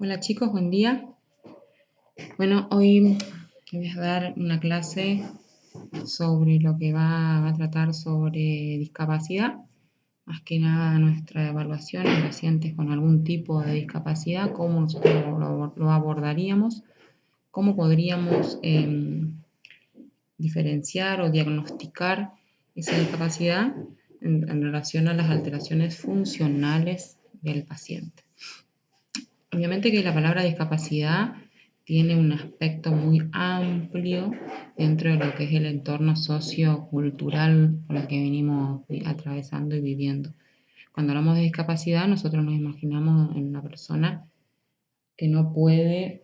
Hola chicos, buen día. Bueno, hoy voy a dar una clase sobre lo que va a tratar sobre discapacidad. Más que nada nuestra evaluación en pacientes con algún tipo de discapacidad, cómo nosotros lo abordaríamos, cómo podríamos diferenciar o diagnosticar esa discapacidad en relación a las alteraciones funcionales del paciente. Obviamente que la palabra discapacidad tiene un aspecto muy amplio dentro de lo que es el entorno sociocultural por el que venimos atravesando y viviendo. Cuando hablamos de discapacidad, nosotros nos imaginamos en una persona que no puede,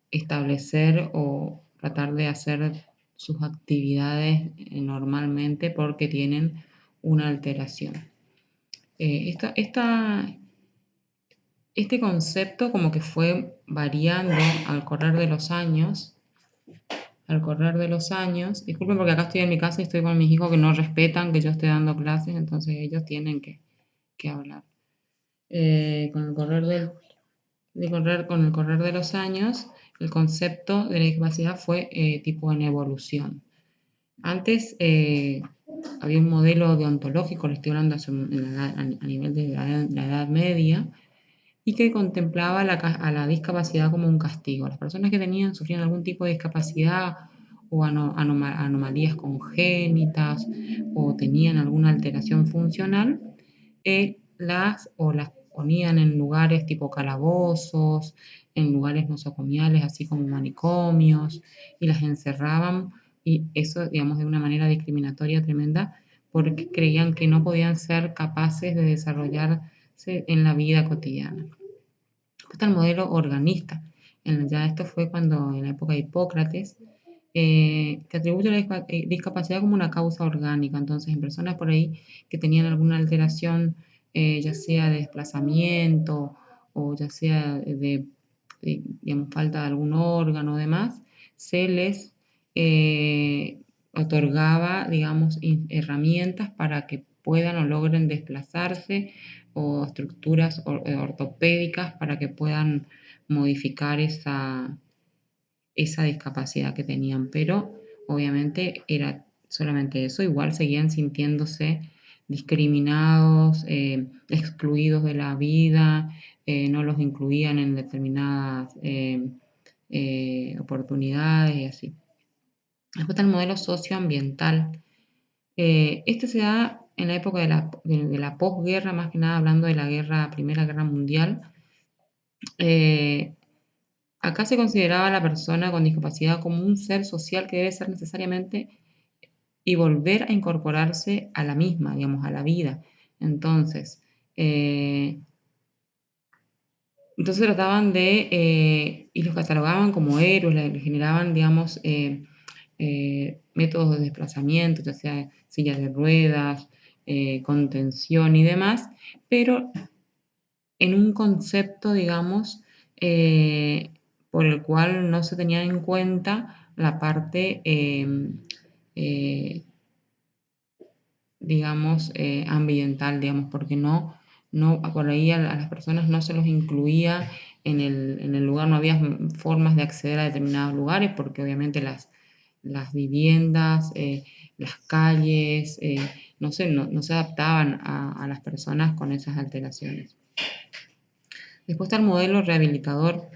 establecer o tratar de hacer sus actividades normalmente porque tienen una alteración. Este concepto como que fue variando al correr de los años. Disculpen porque acá estoy en mi casa y estoy con mis hijos que no respetan que yo esté dando clases, entonces ellos tienen que hablar. Con el correr con el correr de los años, el concepto de la discapacidad fue tipo en evolución. Antes había un modelo deontológico, le estoy hablando a nivel de la Edad Media, y que contemplaba a la discapacidad como un castigo. Las personas que sufrían algún tipo de discapacidad o anomalías congénitas o tenían alguna alteración funcional, las ponían en lugares tipo calabozos, en lugares nosocomiales, así como manicomios, y las encerraban, y eso, digamos, de una manera discriminatoria tremenda, porque creían que no podían ser capaces de desarrollarse en la vida cotidiana. Está el modelo organista. Ya esto fue cuando en la época de Hipócrates, que atribuye la discapacidad como una causa orgánica. Entonces, en personas por ahí que tenían alguna alteración, ya sea de desplazamiento o ya sea digamos, falta de algún órgano o demás, se les otorgaba, digamos, herramientas para que puedan o logren desplazarse o estructuras ortopédicas para que puedan modificar esa discapacidad que tenían, pero obviamente era solamente eso, igual seguían sintiéndose discriminados, excluidos de la vida, no los incluían en determinadas oportunidades y así. Después está el modelo socioambiental. Este se da en la época de la posguerra, más que nada hablando de la Primera Guerra Mundial. Acá se consideraba a la persona con discapacidad como un ser social que debe ser necesariamente y volver a incorporarse a la misma, digamos, a la vida. Entonces, eh, trataban y los catalogaban como héroes, le generaban, digamos, métodos de desplazamiento, ya sea sillas de ruedas, contención y demás, pero en un concepto, digamos, por el cual no se tenía en cuenta la parte, digamos, ambiental, digamos, porque por ahí a las personas no se los incluía en el lugar, no había formas de acceder a determinados lugares, porque obviamente las viviendas, las calles, no se adaptaban a las personas con esas alteraciones. Después está el modelo rehabilitador.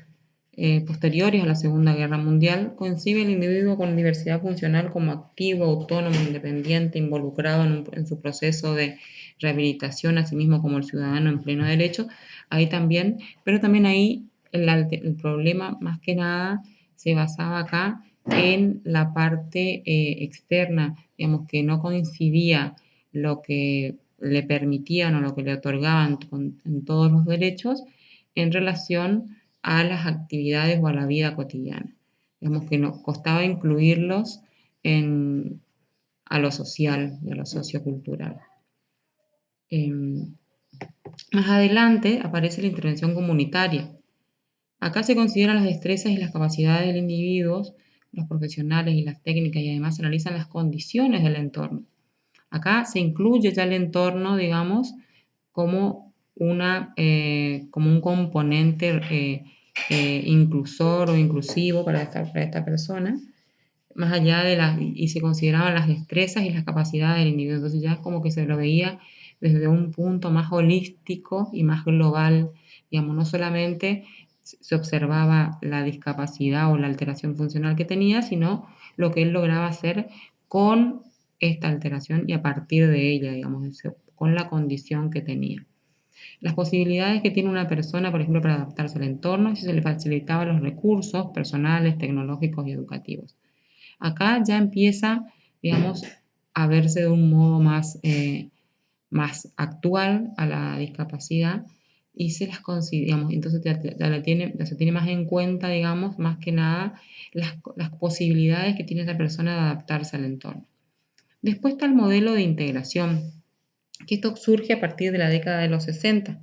Posteriores a la Segunda Guerra Mundial, concibe el individuo con diversidad funcional como activo, autónomo, independiente, involucrado en su proceso de rehabilitación, así mismo como el ciudadano en pleno derecho. Ahí también, pero también ahí el problema más que nada se basaba acá en la parte externa, digamos que no coincidía lo que le permitían o lo que le otorgaban en todos los derechos en relación a las actividades o a la vida cotidiana. Digamos que nos costaba incluirlos a lo social y a lo sociocultural. Más adelante aparece la intervención comunitaria. Acá se consideran las destrezas y las capacidades del individuo, los profesionales y las técnicas, y además se analizan las condiciones del entorno. Acá se incluye ya el entorno, digamos, como un componente inclusor o inclusivo para esta persona, más allá de y se consideraban las destrezas y las capacidades del individuo. Entonces ya como que se lo veía desde un punto más holístico y más global, digamos, no solamente se observaba la discapacidad o la alteración funcional que tenía, sino lo que él lograba hacer con esta alteración y a partir de ella, digamos, con la condición que tenía. Las posibilidades que tiene una persona, por ejemplo, para adaptarse al entorno, si se le facilitaban los recursos personales, tecnológicos y educativos. Acá ya empieza, digamos, a verse de un modo más actual a la discapacidad y se las considera, digamos, entonces ya se tiene más en cuenta, digamos, más que nada las posibilidades que tiene esa persona de adaptarse al entorno. Después está el modelo de integración, que esto surge a partir de la década de los 60.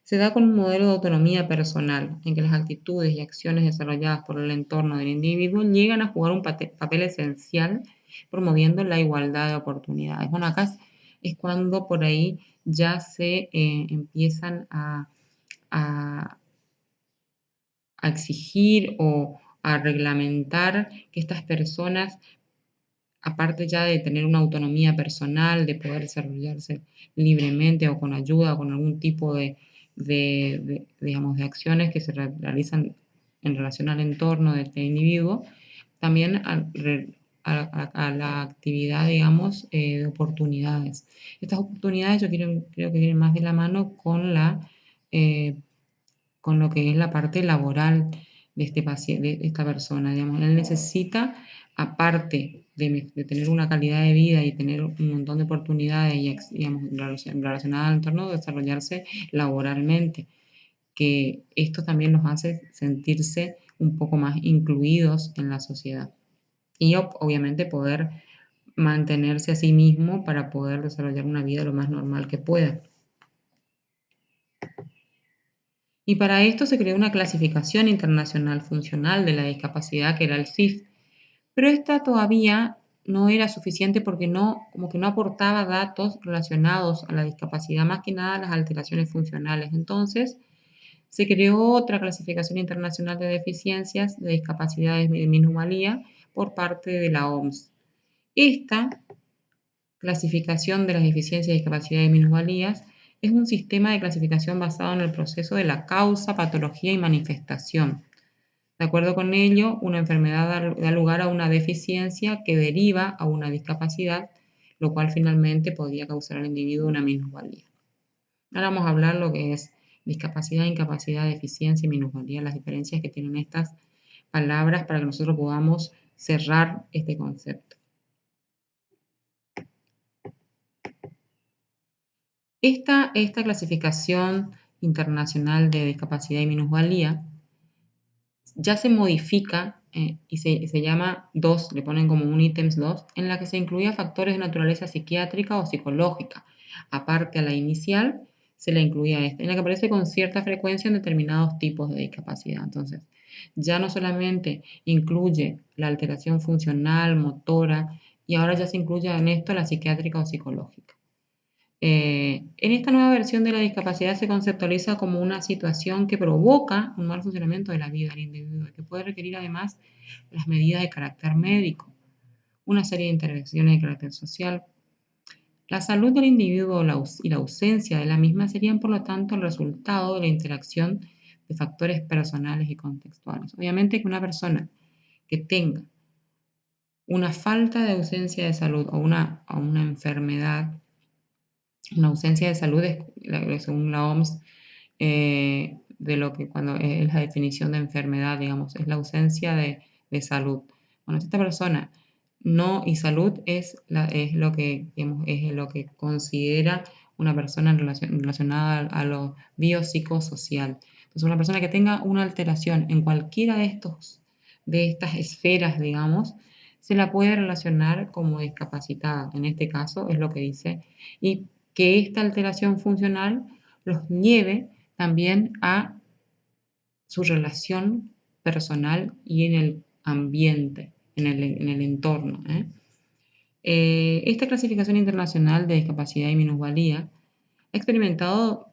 Se da con un modelo de autonomía personal, en que las actitudes y acciones desarrolladas por el entorno del individuo llegan a jugar un papel esencial promoviendo la igualdad de oportunidades. Bueno, acá es cuando por ahí ya se empiezan a, a exigir o a reglamentar que estas personas, aparte ya de tener una autonomía personal, de poder desarrollarse libremente o con ayuda o con algún tipo digamos, de acciones que se realizan en relación al entorno de este individuo, también a la actividad, digamos, de oportunidades. Estas oportunidades creo que vienen más de la mano eh, con lo que es la parte laboral de este paciente, de esta persona. Digamos, él necesita, aparte de tener una calidad de vida y tener un montón de oportunidades y, digamos, relacionadas al entorno, desarrollarse laboralmente, que esto también los hace sentirse un poco más incluidos en la sociedad. Y obviamente poder mantenerse a sí mismo para poder desarrollar una vida lo más normal que pueda. Y para esto se creó una clasificación internacional funcional de la discapacidad que era el CIF, pero esta todavía no era suficiente porque como que no aportaba datos relacionados a la discapacidad, más que nada las alteraciones funcionales. Entonces, se creó otra clasificación internacional de deficiencias de discapacidades de minusvalía por parte de la OMS. Esta clasificación de las deficiencias y discapacidades y minusvalías es un sistema de clasificación basado en el proceso de la causa, patología y manifestación. De acuerdo con ello, una enfermedad da lugar a una deficiencia que deriva a una discapacidad, lo cual finalmente podría causar al individuo una minusvalía. Ahora vamos a hablar lo que es discapacidad, incapacidad, deficiencia y minusvalía, las diferencias que tienen estas palabras para que nosotros podamos cerrar este concepto. Esta clasificación internacional de discapacidad y minusvalía ya se modifica y se llama 2, le ponen como un ítems 2, en la que se incluía factores de naturaleza psiquiátrica o psicológica. Aparte a la inicial, se le incluía esta, en la que aparece con cierta frecuencia en determinados tipos de discapacidad. Entonces, ya no solamente incluye la alteración funcional, motora, y ahora ya se incluye en esto la psiquiátrica o psicológica. En esta nueva versión de la discapacidad se conceptualiza como una situación que provoca un mal funcionamiento de la vida del individuo y que puede requerir además las medidas de carácter médico, una serie de intervenciones de carácter social. La salud del individuo y la ausencia de la misma serían, por lo tanto, el resultado de la interacción de factores personales y contextuales. Obviamente que una persona que tenga una falta de ausencia de salud o una enfermedad, una ausencia de salud es, según la OMS, de lo que cuando es la definición de enfermedad, digamos, es la ausencia de salud. Bueno, esta persona no, y salud es lo que, digamos, es lo que considera una persona relacionada a lo biopsicosocial. Entonces, una persona que tenga una alteración en cualquiera de estas esferas, digamos, se la puede relacionar como discapacitada. En este caso es lo que dice. Y que esta alteración funcional los lleve también a su relación personal y en el ambiente, en el entorno. Esta clasificación internacional de discapacidad y minusvalía Ha experimentado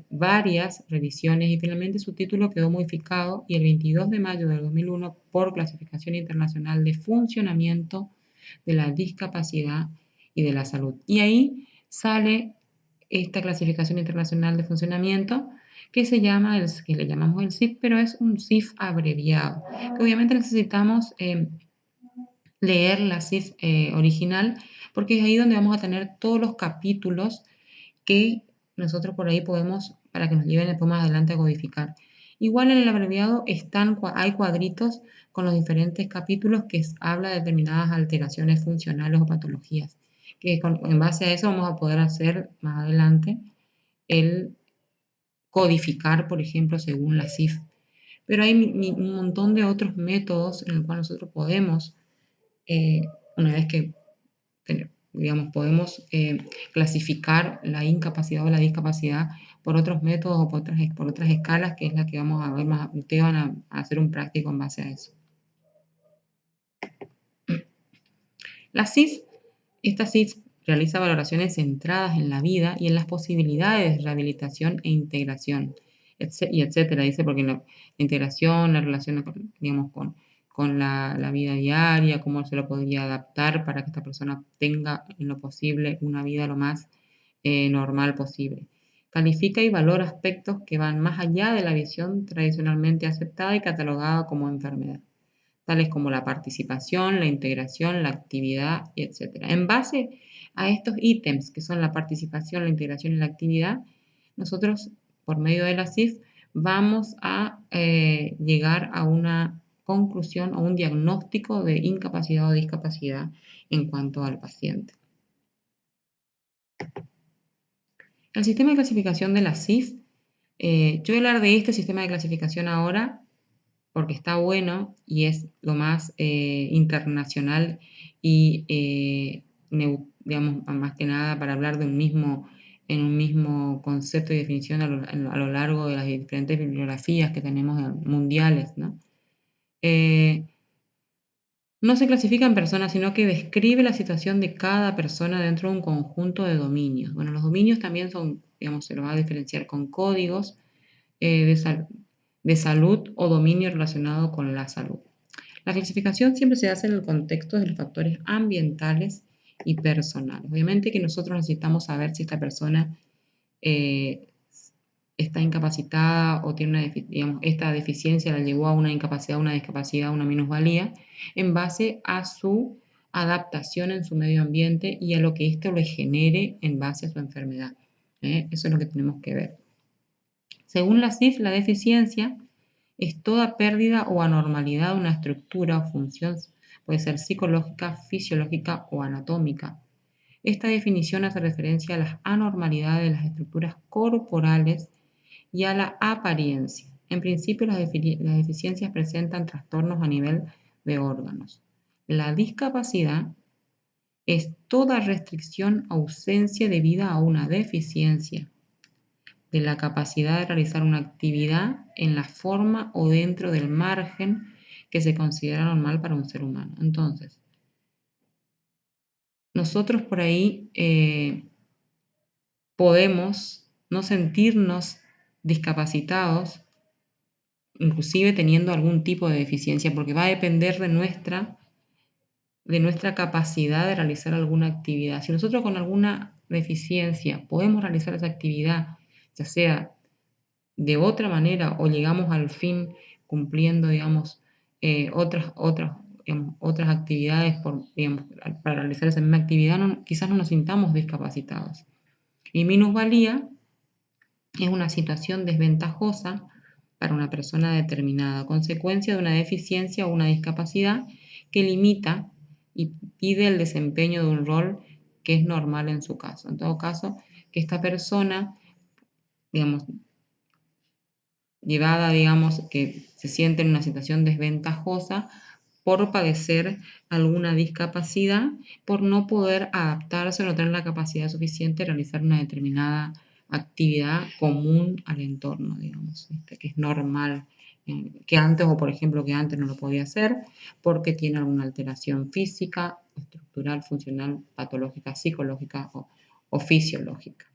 varias revisiones y finalmente su título quedó modificado y el 22 de mayo del 2001 por Clasificación Internacional de Funcionamiento de la Discapacidad y de la Salud. Y ahí sale esta Clasificación Internacional de Funcionamiento que se llama, que le llamamos el CIF, pero es un CIF abreviado, que obviamente necesitamos leer la CIF original, porque es ahí donde vamos a tener todos los capítulos que nosotros por ahí podemos, para que nos lleven después más adelante a codificar. Igual en el abreviado hay cuadritos con los diferentes capítulos que habla de determinadas alteraciones funcionales o patologías, que en base a eso vamos a poder hacer más adelante el codificar, por ejemplo, según la CIF. Pero hay un montón de otros métodos en el cual nosotros podemos, una vez que digamos, podemos clasificar la incapacidad o la discapacidad por otros métodos o por otras escalas, que es la que vamos a ver más. Ustedes van a hacer un práctico en base a eso. La CIF, esta CIF realiza valoraciones centradas en la vida y en las posibilidades de rehabilitación e integración, y etcétera, dice, porque la integración, la relación, digamos, con la vida diaria, cómo se lo podría adaptar para que esta persona tenga en lo posible una vida lo más normal posible. Califica y valora aspectos que van más allá de la visión tradicionalmente aceptada y catalogada como enfermedad, tales como la participación, la integración, la actividad, etc. En base a estos ítems, que son la participación, la integración y la actividad, nosotros, por medio de la CIF, vamos a llegar a una conclusión o un diagnóstico de incapacidad o discapacidad en cuanto al paciente. El sistema de clasificación de la CIF, yo voy a hablar de este sistema de clasificación ahora porque está bueno y es lo más internacional y, digamos, más que nada para hablar de en un mismo concepto y definición a lo largo de las diferentes bibliografías que tenemos mundiales, ¿no? No se clasifica en personas, sino que describe la situación de cada persona dentro de un conjunto de dominios. Bueno, los dominios también son, digamos, se los va a diferenciar con códigos de salud o dominio relacionado con la salud. La clasificación siempre se hace en el contexto de los factores ambientales y personales. Obviamente que nosotros necesitamos saber si esta persona está incapacitada o tiene digamos, esta deficiencia la llevó a una incapacidad, una discapacidad, una minusvalía, en base a su adaptación en su medio ambiente y a lo que esto le genere en base a su enfermedad. Eso es lo que tenemos que ver. Según la CIF, la deficiencia es toda pérdida o anormalidad de una estructura o función, puede ser psicológica, fisiológica o anatómica. Esta definición hace referencia a las anormalidades de las estructuras corporales y a la apariencia. En principio, las deficiencias presentan trastornos a nivel de órganos. La discapacidad es toda restricción, ausencia debida a una deficiencia de la capacidad de realizar una actividad en la forma o dentro del margen que se considera normal para un ser humano. Entonces, nosotros por ahí podemos no sentirnos discapacitados, inclusive teniendo algún tipo de deficiencia, porque va a depender de nuestra capacidad de realizar alguna actividad. Si nosotros con alguna deficiencia podemos realizar esa actividad, ya sea de otra manera o llegamos al fin cumpliendo, digamos, otras actividades para realizar esa misma actividad, quizás no nos sintamos discapacitados. Y minusvalía es una situación desventajosa para una persona determinada, consecuencia de una deficiencia o una discapacidad que limita y pide el desempeño de un rol que es normal en su caso. En todo caso, que esta persona, digamos, llevada, digamos, que se siente en una situación desventajosa por padecer alguna discapacidad, por no poder adaptarse o no tener la capacidad suficiente de realizar una determinada actividad común al entorno, digamos, que es normal, que antes, o por ejemplo, que antes no lo podía hacer porque tiene alguna alteración física, estructural, funcional, patológica, psicológica o fisiológica.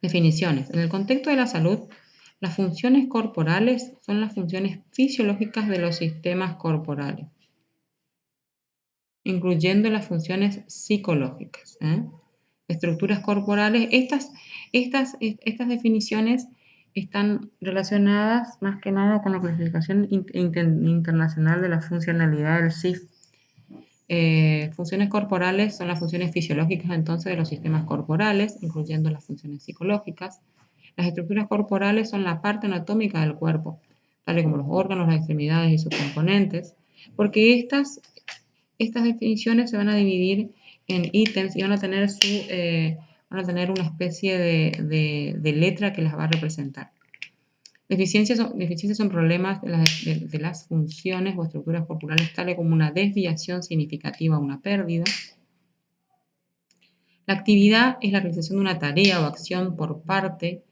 Definiciones. En el contexto de la salud, las funciones corporales son las funciones fisiológicas de los sistemas corporales, incluyendo las funciones psicológicas. Estructuras corporales, estas definiciones están relacionadas más que nada con la clasificación internacional de la funcionalidad del CIF. Funciones corporales son las funciones fisiológicas entonces de los sistemas corporales, incluyendo las funciones psicológicas. Las estructuras corporales son la parte anatómica del cuerpo, tales como los órganos, las extremidades y sus componentes, porque estas definiciones se van a dividir en ítems y van a tener, van a tener una especie de letra que las va a representar. Deficiencias son problemas de las funciones o estructuras corporales, tales como una desviación significativa o una pérdida. La actividad es la realización de una tarea o acción por parte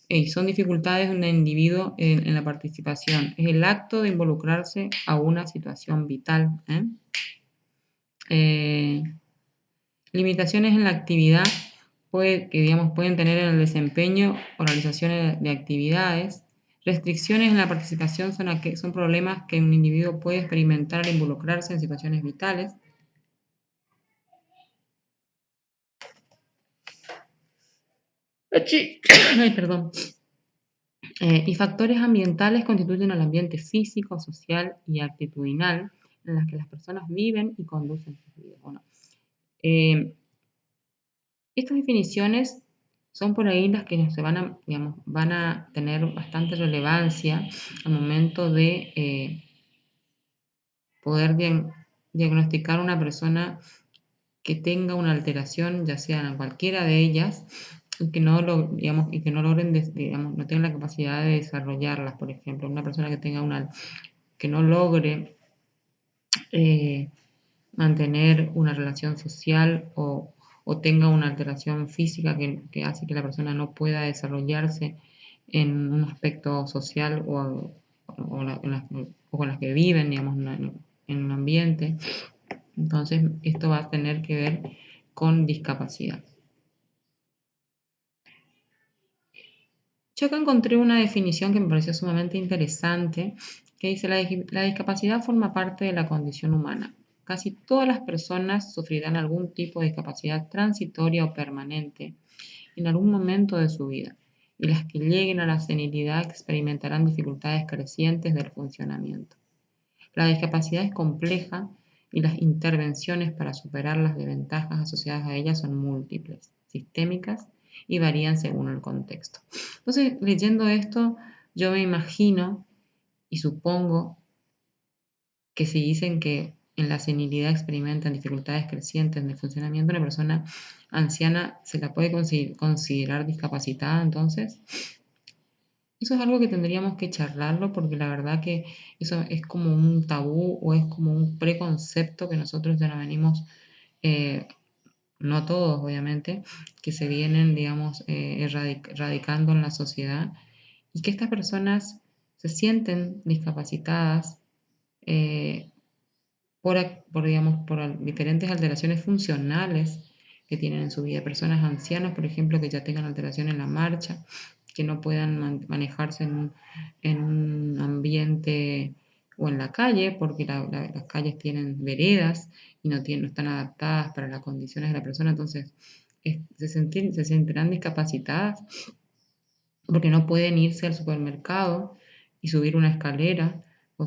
y son dificultades de un individuo en la participación. Es el acto de involucrarse a una situación vital. Limitaciones en la actividad que pueden tener en el desempeño o realización de actividades. Restricciones en la participación son problemas que un individuo puede experimentar al involucrarse en situaciones vitales. Ay, perdón. Y factores ambientales constituyen el ambiente físico, social y actitudinal en las que las personas viven y conducen sus vidas. Bueno, estas definiciones son por ahí las que van a tener bastante relevancia al momento de poder diagnosticar una persona que tenga una alteración, ya sea en cualquiera de ellas, y que no logren, no tengan la capacidad de desarrollarlas. Por ejemplo, una persona que no logre mantener una relación social o tenga una alteración física que hace que la persona no pueda desarrollarse en un aspecto social o con las que viven, digamos, en un ambiente. Entonces, esto va a tener que ver con discapacidad. Yo acá encontré una definición que me pareció sumamente interesante, que dice: la discapacidad forma parte de la condición humana. Casi todas las personas sufrirán algún tipo de discapacidad transitoria o permanente en algún momento de su vida, y las que lleguen a la senilidad experimentarán dificultades crecientes del funcionamiento. La discapacidad es compleja y las intervenciones para superar las desventajas asociadas a ella son múltiples, sistémicas y varían según el contexto. Entonces, leyendo esto, yo me imagino y supongo que si dicen que en la senilidad experimentan dificultades crecientes de funcionamiento, una persona anciana se la puede considerar discapacitada. Entonces, eso es algo que tendríamos que charlarlo, porque la verdad que eso es como un tabú o es como un preconcepto que nosotros ya no venimos, no todos obviamente, que se vienen, digamos, radicando en la sociedad, y que estas personas se sienten discapacitadas eh, por diferentes alteraciones funcionales que tienen en su vida. Personas ancianas, por ejemplo, que ya tengan alteración en la marcha, que no puedan manejarse en un ambiente o en la calle, porque las calles tienen veredas y no están adaptadas para las condiciones de la persona. Entonces, se sentirán discapacitadas porque no pueden irse al supermercado y subir una escalera o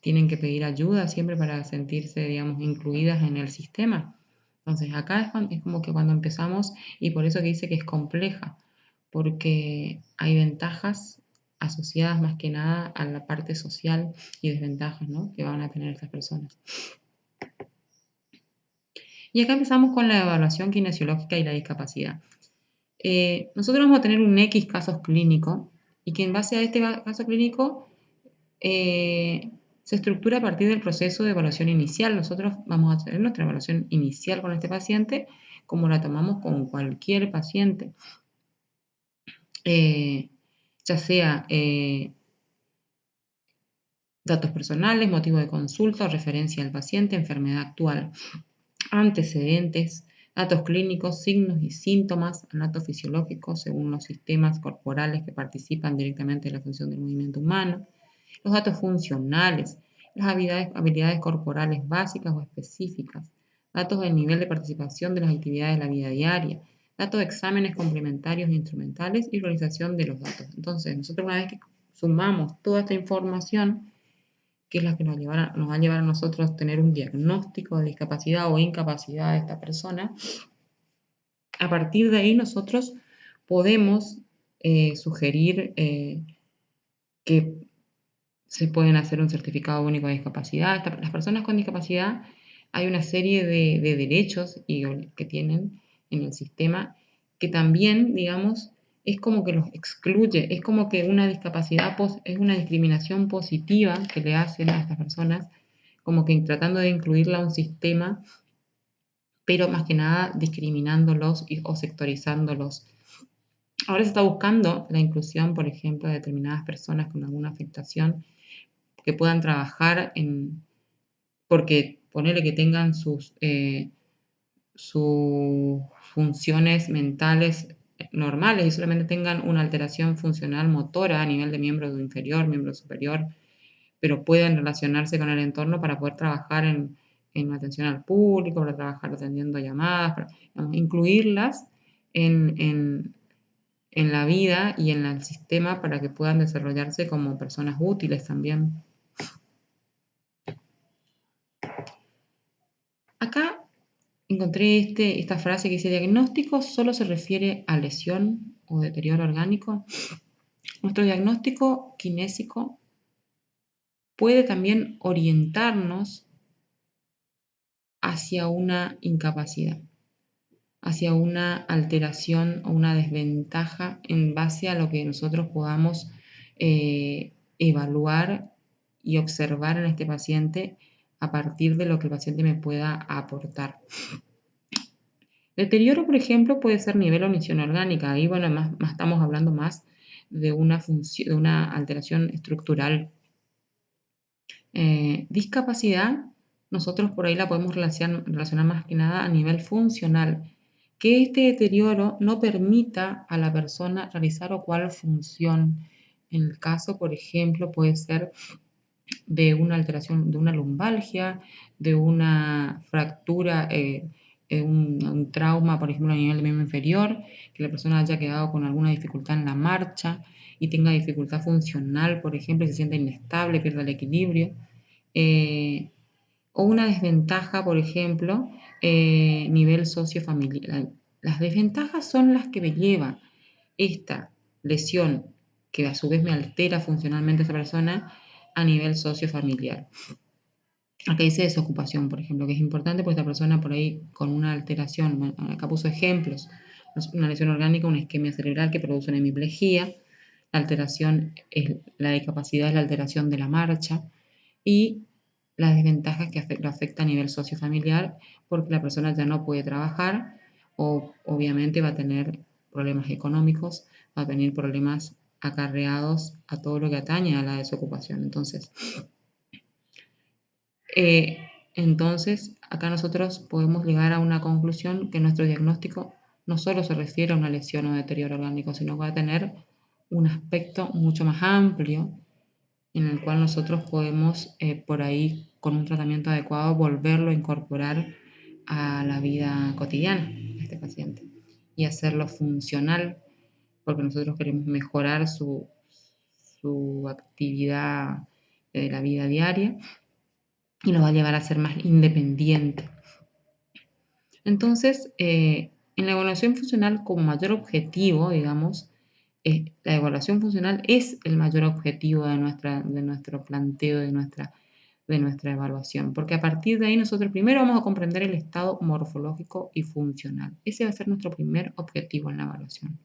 tienen que pedir ayuda siempre para sentirse, digamos, incluidas en el sistema. Entonces, acá es como que cuando empezamos, y por eso que dice que es compleja, porque hay ventajas asociadas más que nada a la parte social y desventajas, ¿no?, que van a tener estas personas. Y acá empezamos con la evaluación kinesiológica y la discapacidad. Nosotros vamos a tener un X casos clínicos, y que en base a este caso clínico se estructura a partir del proceso de evaluación inicial. Nosotros vamos a hacer nuestra evaluación inicial con este paciente, como la tomamos con cualquier paciente, ya sea datos personales, motivo de consulta o referencia al paciente, enfermedad actual, antecedentes, datos clínicos, signos y síntomas anatofisiológicos según los sistemas corporales que participan directamente en la función del movimiento humano, los datos funcionales, las habilidades corporales básicas o específicas, datos del nivel de participación de las actividades de la vida diaria, datos de exámenes complementarios e instrumentales y realización de los datos. Entonces, nosotros una vez que sumamos toda esta información, que es la que nos va a llevar a nosotros a tener un diagnóstico de discapacidad o incapacidad de esta persona, a partir de ahí nosotros podemos sugerir que se pueden hacer un certificado único de discapacidad. Las personas con discapacidad hay una serie de derechos que tienen en el sistema que también, digamos, es como que los excluye, es como que una discapacidad es una discriminación positiva que le hacen a estas personas, como que tratando de incluirla a un sistema, pero más que nada discriminándolos o sectorizándolos. Ahora se está buscando la inclusión, por ejemplo, de determinadas personas con alguna afectación que puedan trabajar porque ponerle que tengan sus funciones mentales normales y solamente tengan una alteración funcional motora a nivel de miembro inferior, miembro superior, pero pueden relacionarse con el entorno para poder trabajar en atención al público, para trabajar atendiendo llamadas, para, digamos, incluirlas en la vida y en el sistema para que puedan desarrollarse como personas útiles también. Acá encontré esta frase que dice: diagnóstico solo se refiere a lesión o deterioro orgánico. Nuestro diagnóstico kinésico puede también orientarnos hacia una incapacidad, hacia una alteración o una desventaja en base a lo que nosotros podamos evaluar y observar en este paciente a partir de lo que el paciente me pueda aportar. Deterioro, por ejemplo, puede ser nivel o omisión orgánica. Ahí, bueno, más estamos hablando más de de una alteración estructural. Discapacidad, nosotros por ahí la podemos relacionar más que nada a nivel funcional. Que este deterioro no permita a la persona realizar o cual función. En el caso, por ejemplo, puede ser de una alteración, de una lumbalgia, de una fractura, un trauma, por ejemplo, a nivel de miembro inferior, que la persona haya quedado con alguna dificultad en la marcha y tenga dificultad funcional, por ejemplo, y se sienta inestable, pierda el equilibrio. O una desventaja, por ejemplo, nivel sociofamiliar. Las desventajas son las que me lleva esta lesión, que a su vez me altera funcionalmente a esa persona, a nivel sociofamiliar. Acá dice desocupación, por ejemplo, que es importante porque esta persona por ahí con una alteración, acá puso ejemplos, una lesión orgánica, una isquemia cerebral que produce una hemiplegia, la alteración, la discapacidad es la alteración de la marcha y las desventajas que lo afecta a nivel sociofamiliar porque la persona ya no puede trabajar o obviamente va a tener problemas económicos, va a tener problemas acarreados a todo lo que atañe a la desocupación. Entonces, acá nosotros podemos llegar a una conclusión que nuestro diagnóstico no solo se refiere a una lesión o deterioro orgánico, sino que va a tener un aspecto mucho más amplio en el cual nosotros podemos, por ahí, con un tratamiento adecuado, volverlo a incorporar a la vida cotidiana de este paciente y hacerlo funcional, porque nosotros queremos mejorar su actividad de la vida diaria y lo va a llevar a ser más independiente. Entonces, en la evaluación funcional como mayor objetivo, digamos, la evaluación funcional es el mayor objetivo de nuestro planteo, de nuestra evaluación, porque a partir de ahí nosotros primero vamos a comprender el estado morfológico y funcional. Ese va a ser nuestro primer objetivo en la evaluación.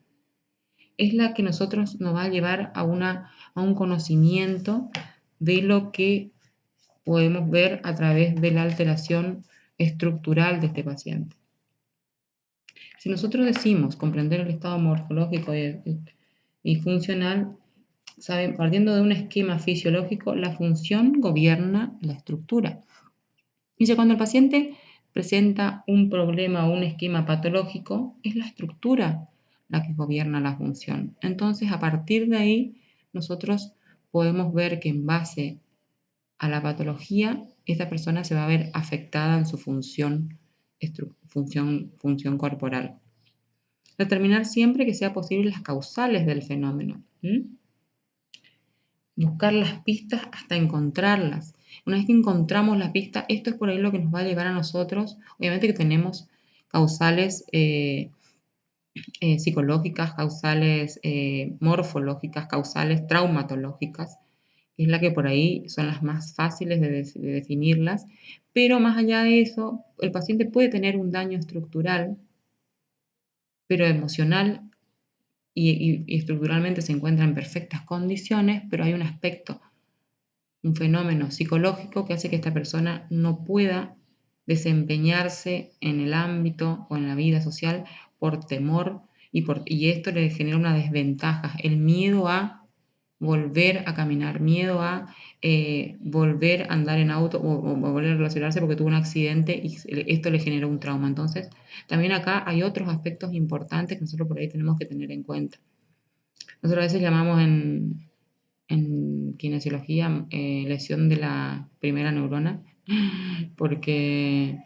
Es la que nosotros nos va a llevar a un conocimiento de lo que podemos ver a través de la alteración estructural de este paciente. Si nosotros decimos comprender el estado morfológico y funcional, partiendo de un esquema fisiológico, la función gobierna la estructura. Dice, cuando el paciente presenta un problema o un esquema patológico, es la estructura la que gobierna la función. Entonces, a partir de ahí, nosotros podemos ver que en base a la patología, esta persona se va a ver afectada en su función corporal. Determinar siempre que sea posible las causales del fenómeno. Buscar las pistas hasta encontrarlas. Una vez que encontramos las pistas, esto es por ahí lo que nos va a llevar a nosotros. Obviamente que tenemos causales psicológicas, causales morfológicas, causales traumatológicas, que es la que por ahí son las más fáciles de definirlas, pero más allá de eso, el paciente puede tener un daño estructural, pero emocional y estructuralmente se encuentra en perfectas condiciones, pero hay un aspecto, un fenómeno psicológico que hace que esta persona no pueda desempeñarse en el ámbito o en la vida social por temor y esto le genera una desventaja, el miedo a volver a caminar, miedo a volver a andar en auto o volver a relacionarse porque tuvo un accidente y esto le generó un trauma. Entonces, también acá hay otros aspectos importantes que nosotros por ahí tenemos que tener en cuenta. Nosotros a veces llamamos en kinesiología lesión de la primera neurona porque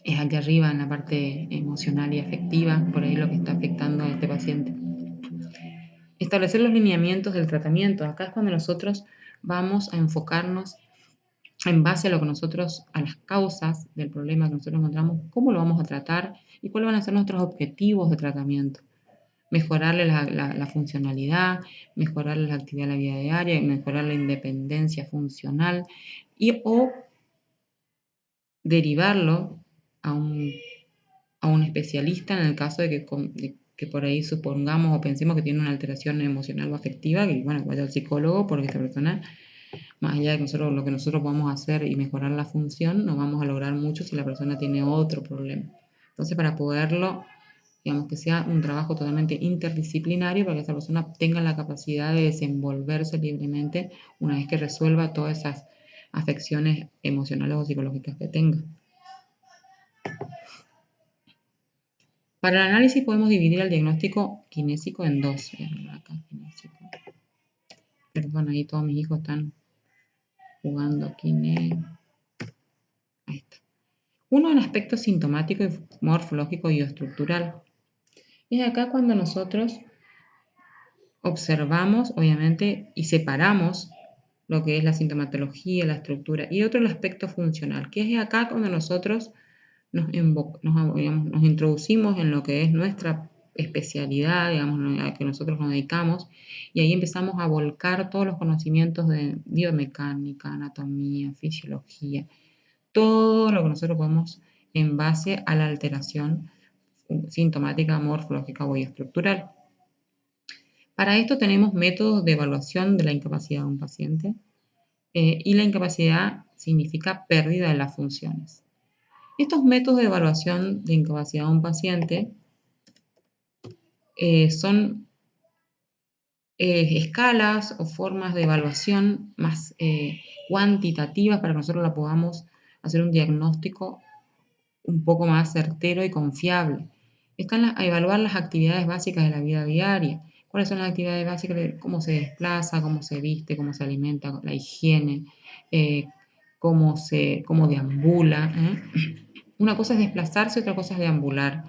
es allá arriba en la parte emocional y afectiva, por ahí lo que está afectando a este paciente. Establecer los lineamientos del tratamiento. Acá es cuando nosotros vamos a enfocarnos en base a lo que nosotros, a las causas del problema que nosotros encontramos, cómo lo vamos a tratar y cuáles van a ser nuestros objetivos de tratamiento. Mejorarle la funcionalidad, mejorar la actividad de la vida diaria, mejorar la independencia funcional o derivarlo a un especialista en el caso de que por ahí supongamos o pensemos que tiene una alteración emocional o afectiva, que bueno, vaya al psicólogo porque esta persona, más allá de nosotros, lo que nosotros podamos hacer y mejorar la función, no vamos a lograr mucho si la persona tiene otro problema. Entonces, para poderlo, digamos que sea un trabajo totalmente interdisciplinario para que esa persona tenga la capacidad de desenvolverse libremente una vez que resuelva todas esas afecciones emocionales o psicológicas que tenga. Para el análisis podemos dividir el diagnóstico kinésico en dos. Acá, kinésico. Perdón, ahí todos mis hijos están jugando Ahí está. Uno en aspecto sintomático, morfológico y estructural. Es acá cuando nosotros observamos, obviamente, y separamos lo que es la sintomatología, la estructura, y otro el aspecto funcional, que es acá cuando nosotros nos introducimos en lo que es nuestra especialidad, digamos, a la que nosotros nos dedicamos, y ahí empezamos a volcar todos los conocimientos de biomecánica, anatomía, fisiología, todo lo que nosotros podemos en base a la alteración sintomática, morfológica o estructural. Para esto tenemos métodos de evaluación de la incapacidad de un paciente y la incapacidad significa pérdida de las funciones. Estos métodos de evaluación de incapacidad de un paciente son escalas o formas de evaluación más cuantitativas para que nosotros la podamos hacer un diagnóstico un poco más certero y confiable. Están a evaluar las actividades básicas de la vida diaria. ¿Cuáles son las actividades básicas? Cómo se desplaza, cómo se viste, cómo se alimenta, la higiene, cómo deambula. Una cosa es desplazarse, otra cosa es deambular.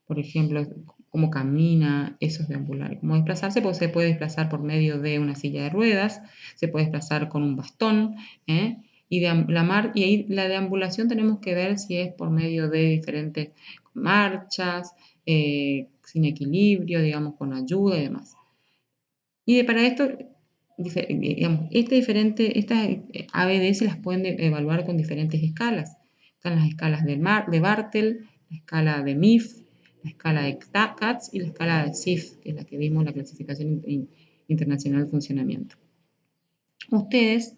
Por ejemplo, cómo camina, eso es deambular. Como desplazarse, pues se puede desplazar por medio de una silla de ruedas, se puede desplazar con un bastón, y ahí la deambulación tenemos que ver si es por medio de diferentes marchas, sin equilibrio, digamos, con ayuda y demás. Y para esto, digamos, estas ABD se las pueden evaluar con diferentes escalas. Están las escalas de Bartel, la escala de MIF, la escala de CATS y la escala de SIF, que es la que vimos, la clasificación internacional de funcionamiento. Ustedes,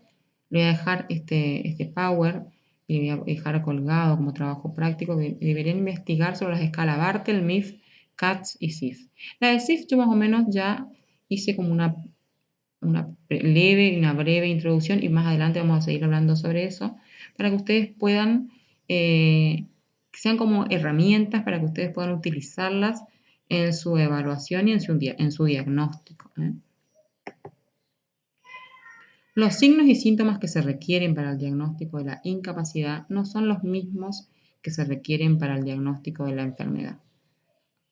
les voy a dejar este Power y voy a dejar colgado como trabajo práctico, deberían investigar sobre las escalas Bartel, MIF, CATS y SIF. La de SIF yo más o menos ya hice como una leve y una breve introducción y más adelante vamos a seguir hablando sobre eso para que ustedes puedan que sean como herramientas para que ustedes puedan utilizarlas en su evaluación y en su diagnóstico. Los signos y síntomas que se requieren para el diagnóstico de la incapacidad no son los mismos que se requieren para el diagnóstico de la enfermedad.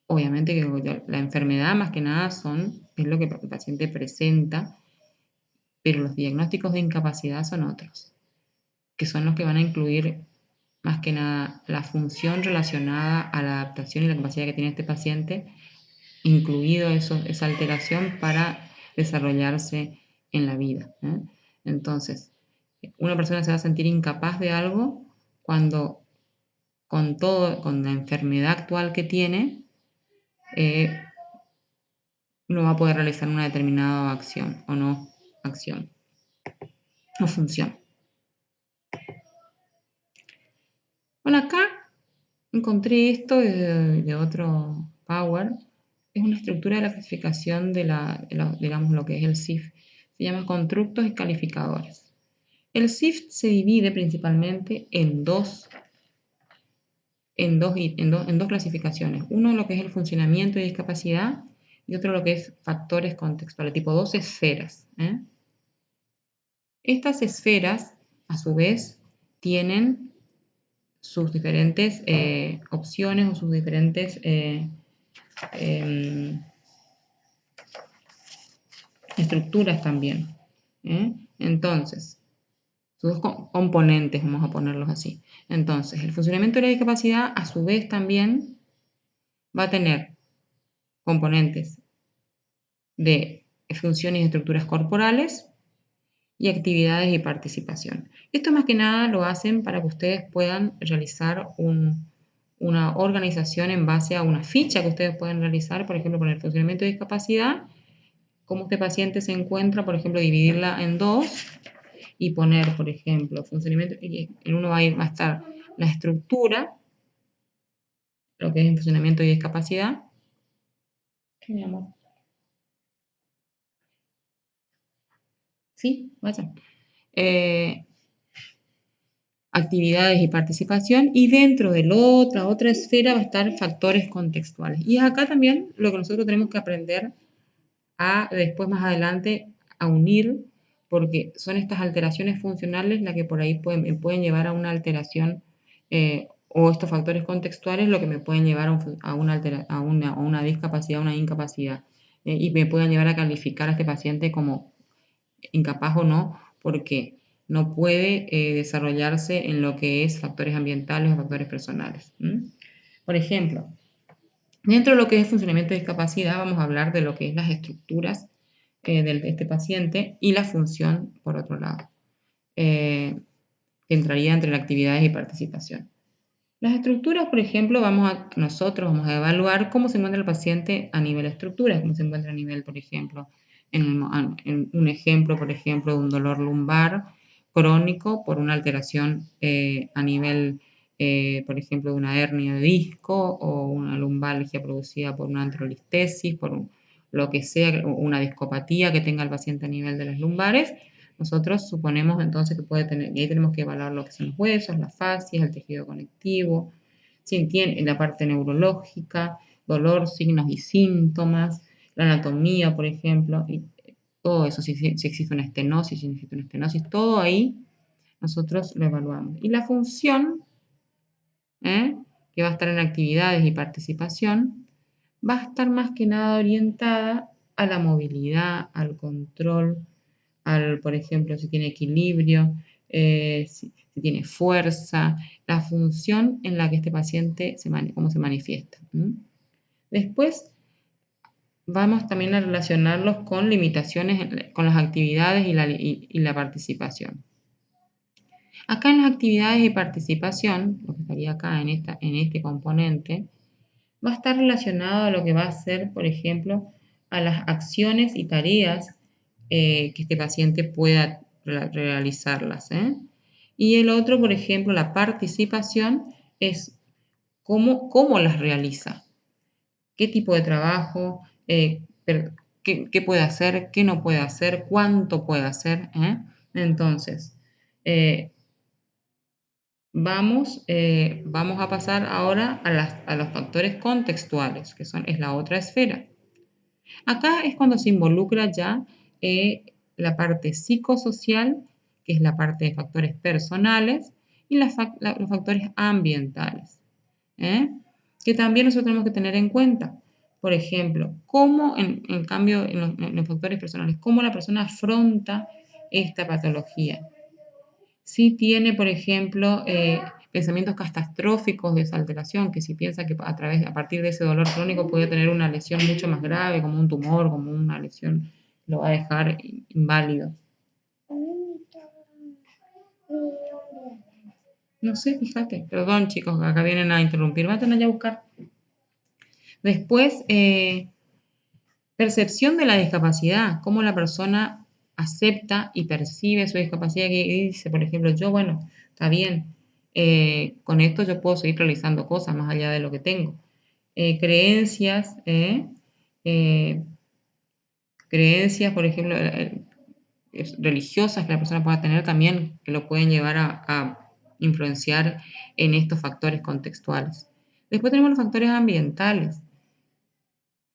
Obviamente que la enfermedad más que nada es lo que el paciente presenta, pero los diagnósticos de incapacidad son otros, que son los que van a incluir más que nada la función relacionada a la adaptación y la capacidad que tiene este paciente, incluido esa alteración para desarrollarse en la vida. Entonces, una persona se va a sentir incapaz de algo cuando con la enfermedad actual que tiene, no va a poder realizar una determinada acción o no acción o función. Bueno, acá encontré esto de otro Power. Es una estructura de la clasificación digamos, lo que es el SIF. Se llama constructos y calificadores. El SIF se divide principalmente en dos clasificaciones. Uno lo que es el funcionamiento y discapacidad y otro lo que es factores contextuales, tipo dos esferas. Estas esferas, a su vez, tienen sus diferentes opciones o sus diferentes estructuras también. Entonces, sus dos componentes, vamos a ponerlos así. Entonces, el funcionamiento de la discapacidad, a su vez, también va a tener componentes de funciones y estructuras corporales y actividades y participación. Esto más que nada lo hacen para que ustedes puedan realizar una organización en base a una ficha que ustedes pueden realizar, por ejemplo, con el funcionamiento de discapacidad, cómo este paciente se encuentra, por ejemplo, dividirla en dos y poner, por ejemplo, funcionamiento, y en uno va a estar la estructura, lo que es el funcionamiento y discapacidad. ¿Qué, mi amor? Sí, vaya. Actividades y participación, y dentro de la otra esfera va a estar factores contextuales. Y acá también lo que nosotros tenemos que aprender a después más adelante a unir, porque son estas alteraciones funcionales las que por ahí pueden llevar a una alteración o estos factores contextuales lo que me pueden llevar a una discapacidad, a una incapacidad, y me pueden llevar a calificar a este paciente como incapaz o no, porque no puede desarrollarse en lo que es factores ambientales o factores personales. Por ejemplo, dentro de lo que es funcionamiento de discapacidad, vamos a hablar de lo que es las estructuras de este paciente y la función, por otro lado, que entraría entre las actividades y participación. Las estructuras, por ejemplo, nosotros vamos a evaluar cómo se encuentra el paciente a nivel estructura, cómo se encuentra a nivel, por ejemplo, en un ejemplo, por ejemplo, de un dolor lumbar crónico por una alteración a nivel, por ejemplo, de una hernia de disco o una lumbalgia producida por una antrolistesis, lo que sea, o una discopatía que tenga el paciente a nivel de las lumbares. Nosotros suponemos entonces que puede tener, y ahí tenemos que evaluar lo que son los huesos, las fascias, el tejido conectivo, si tiene la parte neurológica, dolor, signos y síntomas, la anatomía, por ejemplo, y todo eso, si existe una estenosis, si no existe una estenosis, todo ahí nosotros lo evaluamos. Y la función, que va a estar en actividades y participación, va a estar más que nada orientada a la movilidad, al control, por ejemplo, si tiene equilibrio, si tiene fuerza, la función en la que este paciente cómo se manifiesta. Después vamos también a relacionarlos con limitaciones con las actividades y la participación. Acá en las actividades y participación, lo que estaría acá en este componente, va a estar relacionado a lo que va a ser, por ejemplo, a las acciones y tareas que este paciente pueda realizarlas. Y el otro, por ejemplo, la participación es cómo las realiza, qué tipo de trabajo, qué puede hacer, qué no puede hacer, cuánto puede hacer. Entonces, vamos a pasar ahora a los factores contextuales, que es la otra esfera. Acá es cuando se involucra ya la parte psicosocial, que es la parte de factores personales, y los factores ambientales, ¿eh? Que también nosotros tenemos que tener en cuenta. Por ejemplo, cómo en cambio en los factores personales, cómo la persona afronta esta patología. Si tiene, por ejemplo, pensamientos catastróficos de esa alteración, que si piensa que a partir de ese dolor crónico puede tener una lesión mucho más grave, como un tumor, como una lesión, lo va a dejar inválido. No sé, fíjate. Perdón, chicos, acá vienen a interrumpir. Va a tener que buscar. Después, percepción de la discapacidad, cómo la persona acepta y percibe su discapacidad, que dice, por ejemplo, yo, bueno, está bien, con esto yo puedo seguir realizando cosas más allá de lo que tengo. Creencias, creencias, por ejemplo, religiosas que la persona pueda tener también, que lo pueden llevar a influenciar en estos factores contextuales. Después tenemos los factores ambientales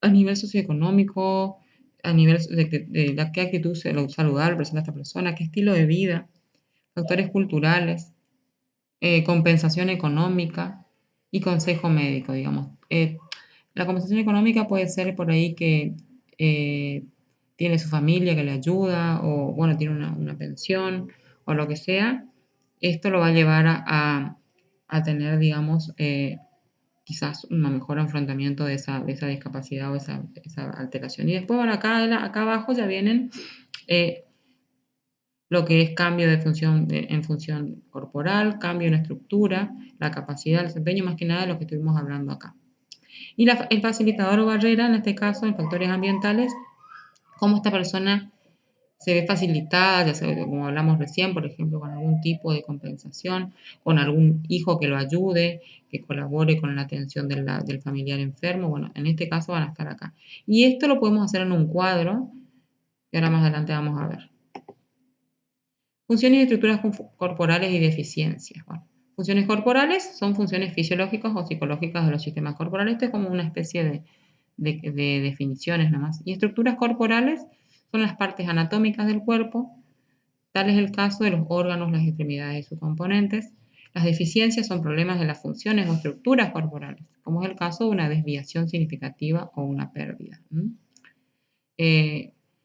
a nivel socioeconómico, a nivel de qué actitud saludable presenta esta persona, qué estilo de vida, factores culturales, compensación económica y consejo médico, digamos. La compensación económica puede ser por ahí que tiene su familia que le ayuda o, bueno, tiene una pensión o lo que sea. Esto lo va a llevar a tener, digamos, quizás un mejor enfrentamiento de esa discapacidad o esa alteración. Y después, bueno, acá abajo ya vienen lo que es cambio de función en función corporal, cambio en estructura, la capacidad, el desempeño, más que nada de lo que estuvimos hablando acá. Y el facilitador o barrera, en este caso, en factores ambientales, cómo esta persona se ve facilitada, ya sea, como hablamos recién, por ejemplo, con algún tipo de compensación, con algún hijo que lo ayude, que colabore con la atención del familiar enfermo. Bueno, en este caso van a estar acá. Y esto lo podemos hacer en un cuadro, que ahora más adelante vamos a ver. Funciones y estructuras corporales y deficiencias. Bueno, funciones corporales son funciones fisiológicas o psicológicas de los sistemas corporales. Esto es como una especie de definiciones nomás. Y estructuras corporales son las partes anatómicas del cuerpo. Tal es el caso de los órganos, las extremidades y sus componentes. Las deficiencias son problemas de las funciones o estructuras corporales, como es el caso de una desviación significativa o una pérdida.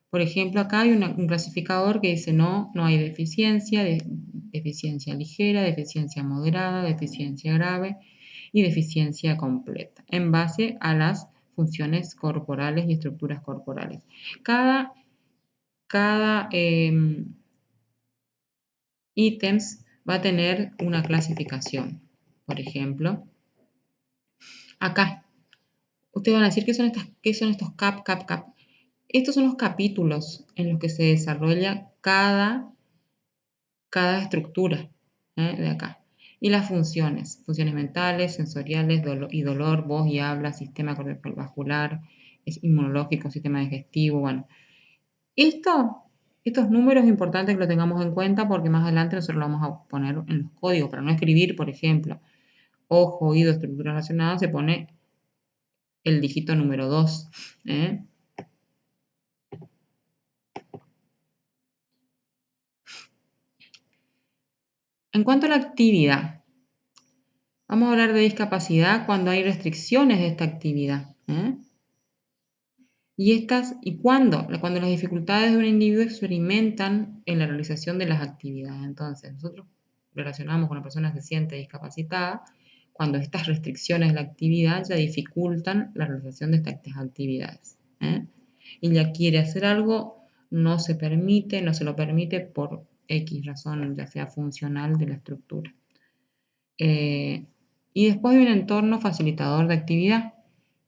Por ejemplo, acá hay un clasificador que dice no hay deficiencia, deficiencia ligera, deficiencia moderada, deficiencia grave y deficiencia completa, en base a las funciones corporales y estructuras corporales. Cada ítems va a tener una clasificación. Por ejemplo, acá, ustedes van a decir, ¿qué son estos cap? Estos son los capítulos en los que se desarrolla cada estructura de acá. Y las funciones mentales, sensoriales y dolor, voz y habla, sistema cardiovascular, inmunológico, sistema digestivo, bueno. Estos números es importante que lo tengamos en cuenta porque más adelante nosotros lo vamos a poner en los códigos, para no escribir, por ejemplo, ojo, oído, estructuras relacionadas, se pone el dígito número 2. En cuanto a la actividad, vamos a hablar de discapacidad cuando hay restricciones de esta actividad. ¿Y cuándo? Cuando las dificultades de un individuo experimentan en la realización de las actividades. Entonces, nosotros relacionamos con una persona que se siente discapacitada cuando estas restricciones de la actividad ya dificultan la realización de estas actividades. Y ya quiere hacer algo, no se lo permite por X razón, ya sea funcional de la estructura. Y después hay un entorno facilitador de actividad,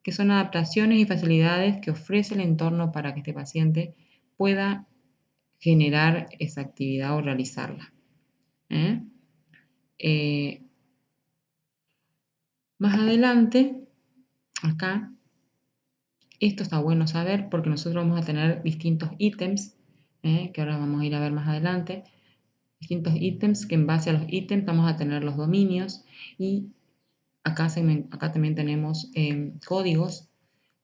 que son adaptaciones y facilidades que ofrece el entorno para que este paciente pueda generar esa actividad o realizarla. Más adelante, acá, esto está bueno saber porque nosotros vamos a tener distintos ítems, que ahora vamos a ir a ver más adelante, distintos ítems, que en base a los ítems vamos a tener los dominios, y acá también tenemos códigos,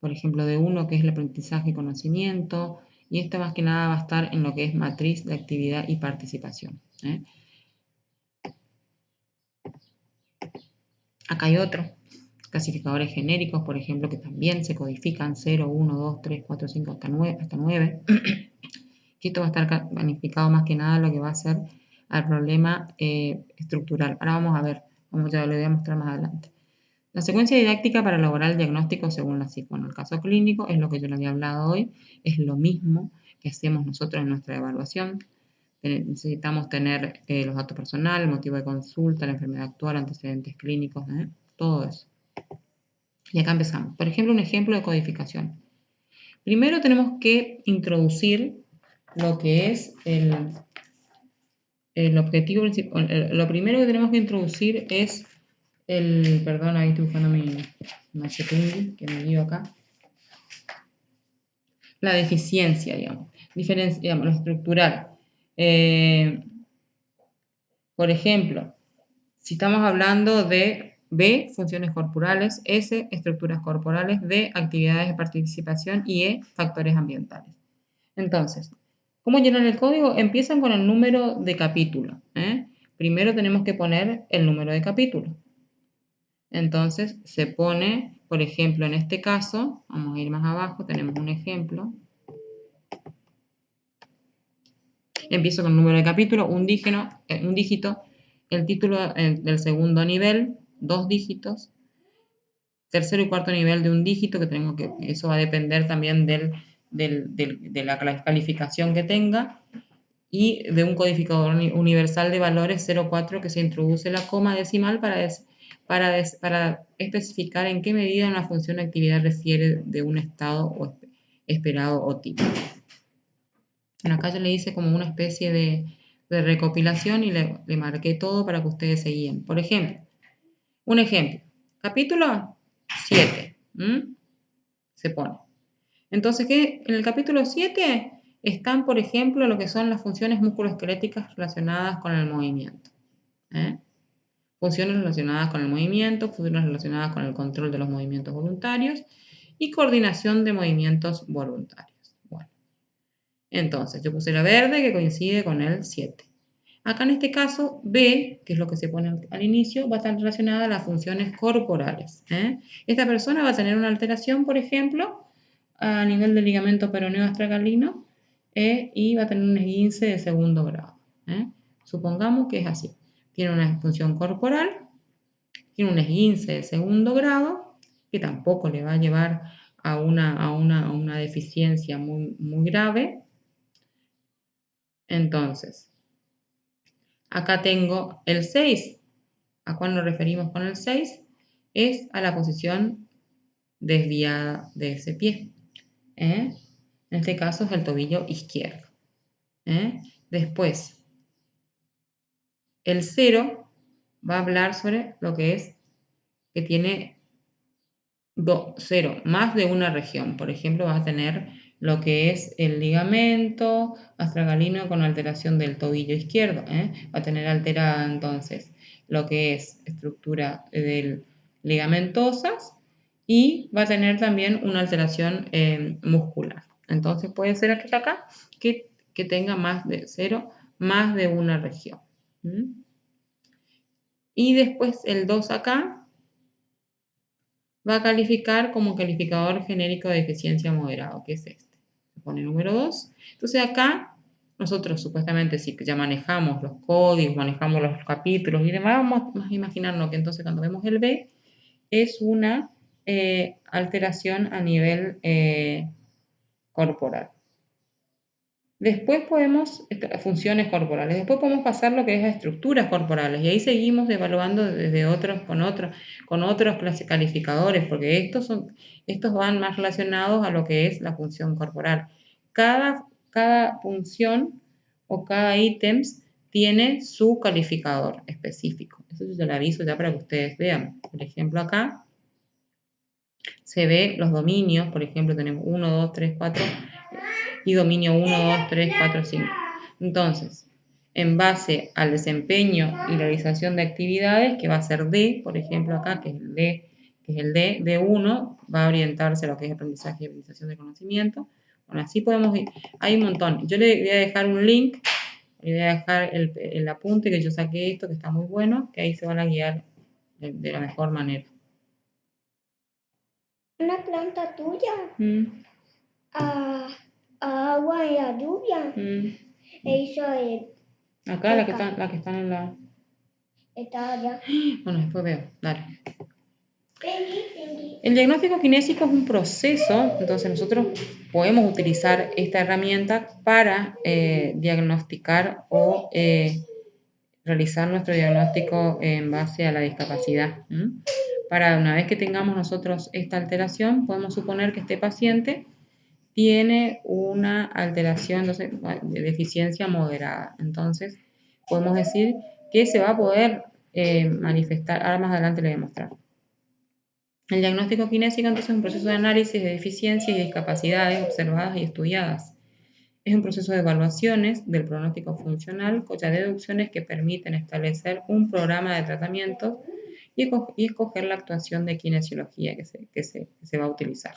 por ejemplo, de uno que es el aprendizaje y conocimiento, y esto más que nada va a estar en lo que es matriz de actividad y participación. Acá hay otro, clasificadores genéricos, por ejemplo, que también se codifican 0, 1, 2, 3, 4, 5, hasta 9. Que esto va a estar planificado más que nada lo que va a ser al problema estructural. Ahora vamos a ver, ya lo voy a mostrar más adelante. La secuencia didáctica para lograr el diagnóstico según la psico. En el caso clínico es lo que yo le había hablado hoy, es lo mismo que hacemos nosotros en nuestra evaluación. Necesitamos tener los datos personales, el motivo de consulta, la enfermedad actual, antecedentes clínicos, todo eso. Y acá empezamos. Por ejemplo, un ejemplo de codificación. Primero tenemos que introducir lo que es el objetivo principal. Lo primero que tenemos que introducir es perdón, ahí estoy buscando mi machetungi, que me dio acá. La deficiencia, digamos, lo estructural. Por ejemplo, si estamos hablando de B, funciones corporales, S, estructuras corporales, D, actividades de participación y E, factores ambientales. Entonces, ¿cómo llenan el código? Empiezan con el número de capítulo. Primero tenemos que poner el número de capítulo. Entonces, se pone, por ejemplo, en este caso, vamos a ir más abajo, tenemos un ejemplo. Empiezo con el número de capítulo, un dígito, el título del segundo nivel, 2 dígitos, tercero y cuarto nivel de un dígito, eso va a depender también de la calificación que tenga, y de un codificador universal de valores 0,4 que se introduce la coma decimal para especificar en qué medida una función de actividad refiere de un estado esperado o tipo. Bueno, acá yo le hice como una especie de recopilación y le marqué todo para que ustedes se guíen. Por ejemplo, un ejemplo, capítulo 7, se pone. Entonces, ¿qué? En el capítulo 7 están, por ejemplo, lo que son las funciones musculoesqueléticas relacionadas con el movimiento. Funciones relacionadas con el movimiento, funciones relacionadas con el control de los movimientos voluntarios y coordinación de movimientos voluntarios. Bueno, entonces yo puse la verde que coincide con el 7. Acá en este caso, B, que es lo que se pone al inicio, va a estar relacionada a las funciones corporales. Esta persona va a tener una alteración, por ejemplo, a nivel del ligamento peroneo astragalino y va a tener un esguince de segundo grado. Supongamos que es así. Tiene una función corporal, tiene un esguince de segundo grado, que tampoco le va a llevar a una deficiencia muy, muy grave. Entonces, acá tengo el 6. ¿A cuál nos referimos con el 6? Es a la posición desviada de ese pie. En este caso es el tobillo izquierdo. Después, el 0 va a hablar sobre lo que es que tiene 0 más de una región. Por ejemplo, vas a tener lo que es el ligamento astragalino con alteración del tobillo izquierdo. Va a tener alterada entonces lo que es estructura del ligamentosas y va a tener también una alteración muscular. Entonces puede ser acá que tenga más de 0, más de una región. Y después el 2 acá va a calificar como calificador genérico de deficiencia moderado, que es este. Se pone número 2. Entonces acá nosotros supuestamente sí que ya manejamos los códigos, manejamos los capítulos y demás, vamos a imaginarnos que entonces cuando vemos el B es una alteración a nivel corporal. Después podemos, funciones corporales, después podemos pasar lo que es a estructuras corporales y ahí seguimos evaluando desde con otros calificadores, porque estos van más relacionados a lo que es la función corporal. Cada función o cada ítem tiene su calificador específico. Eso yo lo aviso ya para que ustedes vean. Por ejemplo, acá se ve los dominios, por ejemplo, tenemos 1, 2, 3, 4 y dominio 1, 2, 3, 4, 5. Entonces, en base al desempeño y realización de actividades, que va a ser D, por ejemplo acá, que es el D, D1, va a orientarse a lo que es aprendizaje y utilización de conocimiento. Bueno, así podemos ir, hay un montón. Yo le voy a dejar un link, le voy a dejar el apunte que yo saqué esto, que está muy bueno, que ahí se van a guiar de la mejor manera. Una planta tuya a agua y a lluvia. Eso es. Acá la que están en la... Está allá. Bueno, después veo, dale. El diagnóstico kinésico es un proceso, entonces nosotros podemos utilizar esta herramienta para diagnosticar o realizar nuestro diagnóstico en base a la discapacidad. Para una vez que tengamos nosotros esta alteración, podemos suponer que este paciente tiene una alteración entonces, de deficiencia moderada. Entonces, podemos decir que se va a poder manifestar, ahora más adelante le voy a mostrar. El diagnóstico kinésico entonces es un proceso de análisis de deficiencias y discapacidades observadas y estudiadas. Es un proceso de evaluaciones del pronóstico funcional cuya deducciones que permiten establecer un programa de tratamiento y escoger la actuación de kinesiología que se va a utilizar.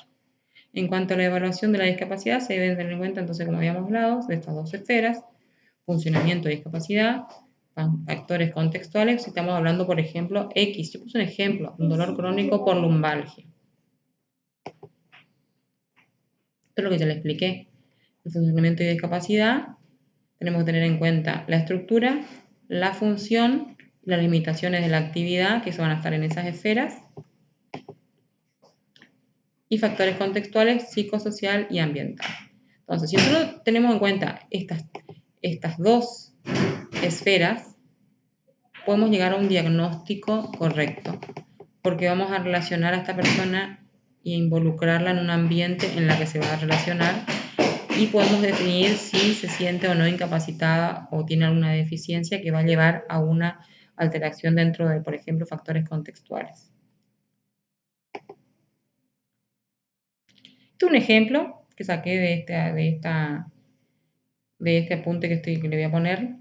En cuanto a la evaluación de la discapacidad, se deben tener en cuenta, entonces, como habíamos hablado, de estas dos esferas, funcionamiento y discapacidad, factores contextuales. Si estamos hablando, por ejemplo, X, yo puse un ejemplo, un dolor crónico por lumbalgia. Esto es lo que ya le expliqué. El funcionamiento y discapacidad, tenemos que tener en cuenta la estructura, la función, las limitaciones de la actividad, que van a estar en esas esferas, y factores contextuales, psicosocial y ambiental. Entonces, si nosotros tenemos en cuenta estas dos esferas, podemos llegar a un diagnóstico correcto, porque vamos a relacionar a esta persona e involucrarla en un ambiente en la que se va a relacionar y podemos definir si se siente o no incapacitada o tiene alguna deficiencia que va a llevar a una alteración dentro de, por ejemplo, factores contextuales. Este es un ejemplo que saqué de este apunte que le voy a poner.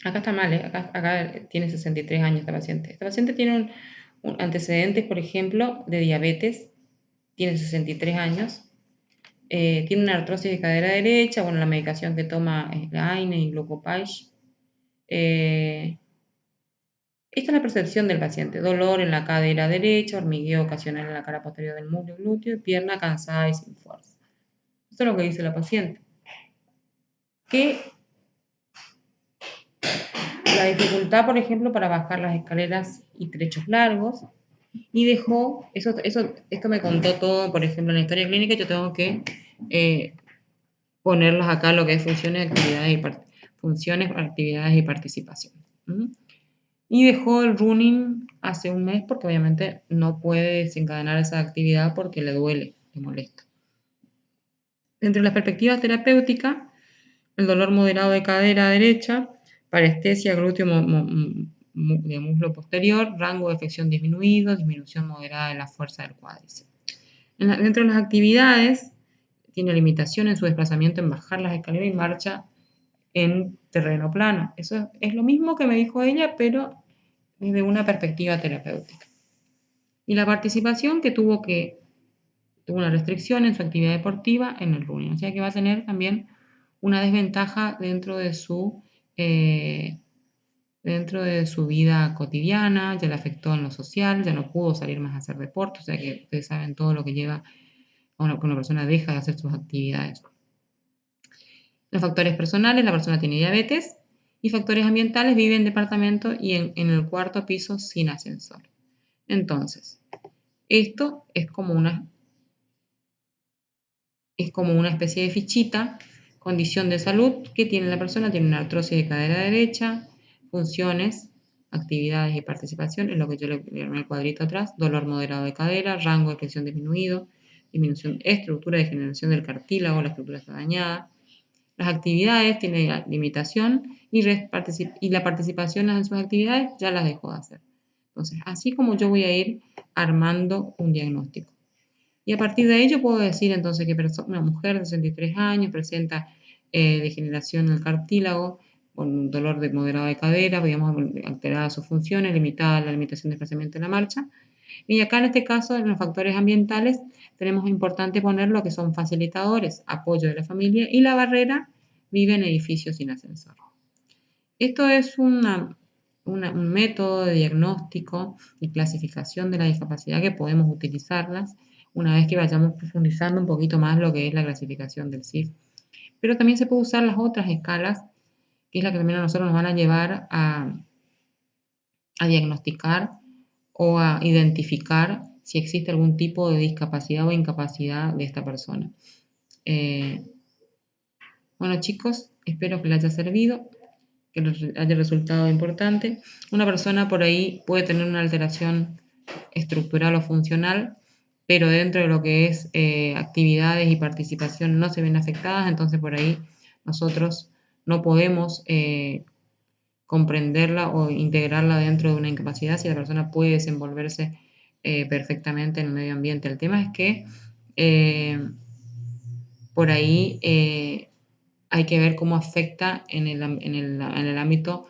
Acá está mal, acá tiene 63 años esta paciente. Esta paciente tiene un antecedentes, por ejemplo, de diabetes, tiene 63 años, tiene una artrosis de cadera derecha, bueno, la medicación que toma es la AINE y Glucopage. Esta es la percepción del paciente: dolor en la cadera derecha, hormigueo ocasional en la cara posterior del muslo glúteo y pierna cansada y sin fuerza. Esto es lo que dice la paciente. Que la dificultad, por ejemplo, para bajar las escaleras y trechos largos, y dejó, esto me contó todo, por ejemplo, en la historia clínica. Yo tengo que ponerlas acá, lo que es funciones, actividades y participación. Y dejó el running hace un mes porque obviamente no puede desencadenar esa actividad porque le duele, le molesta. Entre las perspectivas terapéuticas, el dolor moderado de cadera derecha, parestesia glúteo de muslo posterior, rango de flexión disminuido, disminución moderada de la fuerza del cuádriceps. Dentro de las actividades, tiene limitación en su desplazamiento en bajar las escaleras y marcha en terreno plano. Eso es lo mismo que me dijo ella, pero desde una perspectiva terapéutica. Y la participación, que tuvo una restricción en su actividad deportiva en el running, o sea que va a tener también una desventaja dentro de su vida cotidiana. Ya le afectó en lo social, ya no pudo salir más a hacer deporte, o sea que ustedes saben todo lo que lleva cuando una persona deja de hacer sus actividades. Los factores personales: la persona tiene diabetes, y factores ambientales: vive en departamento y en el cuarto piso sin ascensor. Entonces, esto es como una especie de fichita. Condición de salud que tiene la persona: tiene una artrosis de cadera derecha, funciones, actividades y participación, es lo que yo le pongo en el cuadrito atrás: dolor moderado de cadera, rango de flexión disminuido, disminución, estructura, degeneración del cartílago, la estructura está dañada. Las actividades tienen limitación y la participación en sus actividades ya las dejó de hacer. Entonces, así como yo voy a ir armando un diagnóstico. Y a partir de ello puedo decir entonces que una mujer de 63 años presenta degeneración del cartílago, con un dolor moderado de cadera, digamos, alterada sus funciones, limitada la limitación de desplazamiento en la marcha. Y acá en este caso, en los factores ambientales, tenemos importante poner lo que son facilitadores, apoyo de la familia y la barrera, vive en edificios sin ascensor. Esto es un método de diagnóstico y clasificación de la discapacidad que podemos utilizarlas una vez que vayamos profundizando un poquito más lo que es la clasificación del CIF. Pero también se puede usar las otras escalas, que es la que también a nosotros nos van a llevar a diagnosticar o a identificar si existe algún tipo de discapacidad o incapacidad de esta persona. Bueno, chicos, espero que les haya servido, que les haya resultado importante. Una persona por ahí puede tener una alteración estructural o funcional, pero dentro de lo que es actividades y participación no se ven afectadas, entonces por ahí nosotros no podemos comprenderla o integrarla dentro de una incapacidad si la persona puede desenvolverse perfectamente en el medio ambiente. El tema es que por ahí hay que ver cómo afecta en el ámbito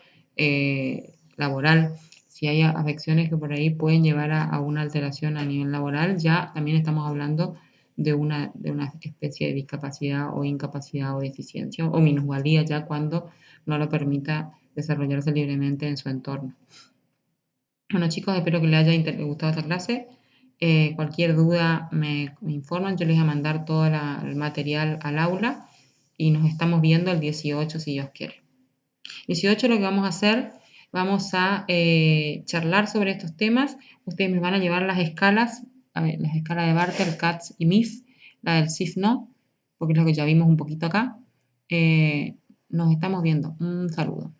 laboral. Si hay afecciones que por ahí pueden llevar a una alteración a nivel laboral, ya también estamos hablando de una especie de discapacidad o incapacidad o deficiencia o minusvalía ya cuando no lo permita desarrollarse libremente en su entorno. Bueno, chicos, espero que les haya gustado esta clase. Cualquier duda me informan, yo les voy a mandar todo el material al aula y nos estamos viendo el 18 si Dios quiere. 18 lo que vamos a hacer, vamos a charlar sobre estos temas. Ustedes me van a llevar las escalas, las escalas de Barter, CATS y MIF, la del CIF no, porque es lo que ya vimos un poquito acá. Nos estamos viendo. Un saludo.